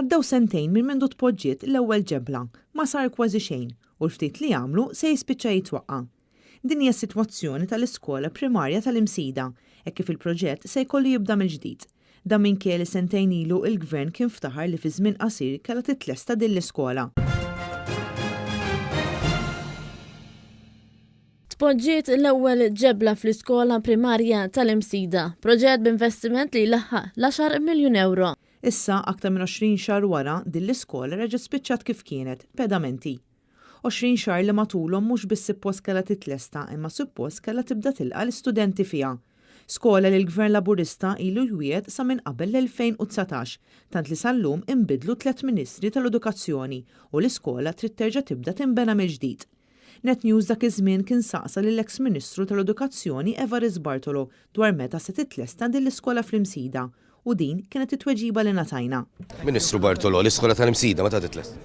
Għaddew sentejn minn mindu tpoġġiet l-ewwel ġebla, ma sar kważi xejn u l-ftit li għamlu se jispiċċa jitwaqqa. Din hija s-sitwazzjoni tal-iskola primarja tal-Imsida, hekk kif il-proġett se jkollu jibda mill-ġdid. Dan minkejja li sentejn ilu il-Gvern kien ftaħar li fi żmien qasir kellha titlesta din l-iskola. Tpoġġiet l-ewwel ġebla fl-iskola primarja tal-Imsida, proġett b'investiment li laħħaq l-10 miljun euro. Issa aktar minn 20 xahar wara din l-iskola reġgħet spiċċat kif kienet, pedamenti. 20 xahar li matulhom mhux biss suppost kellha titlesta imma suppost kellha tibda tilqa' l-istudenti fiha. Skola li l-Gvern Laburista ilu jwiegħed sa minn qabel l-2019, tant li sal-lum inbidlu 3 Ministri tal-Edukazzjoni u l-iskola trid terġa' tibda tinbena mill-ġdid. Net News dak iż-żmien kien saqsa lill-eks Ministru tal-Edukazzjoni Evarist Bartolo dwar meta se titlesta din l-iskola fl-Imsida u din kienet it-tweġiba li ngħatajna. Ministru Bartolo, l-iskola tal-Imsida meta titlest?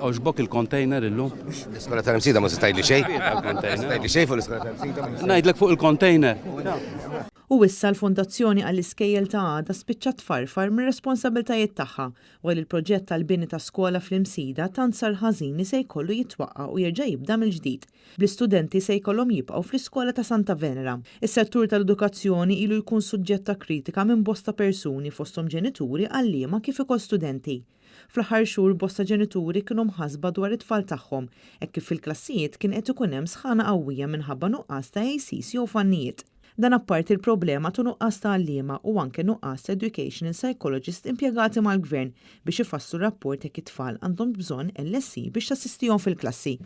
Oġbok il-kontejner illum. L-iskola tal-Imsida ma se tgħidli xejn? Tgħidli xejn fuq l-iskola tal-Imsida? Ngħidlek fuq il-kontejner. U issa l-Fondazzjoni għall-Iskejjel ta' Għada spiċċat tfarfar mir-responsabiltajiet tagħha u il-proġett tal-bini ta' skola fl-Imsida tant sar ħażin li se jkollu jitwaqqa' u jerġa' jibda mill-ġdid. Bl-istudenti se jkollhom jibqgħu fl-iskola ta' Santa Venera. Is-settur tal-edukazzjoni ilu jkun suġġett ta' kritika minn bosta persuni fosthom ġenituri għalliema kif ukoll studenti. Fl-aħħar xhur bosta ġenituri kienu mħasba dwar it-tfal tagħhom hekk kif fil-klassijiet kien qed ikun hemm sħana qawwija minħabba nuqqas ta' ACs jew fannijiet. Dan apparti il-problema tu nuqqas ta' għalliema u anke nuqqas ta' educational psychologist impjegati mal-Gvern biex ifassru rapport jekk it-tfal għandhom bżonn LSI biex tassistihom fil-klassi.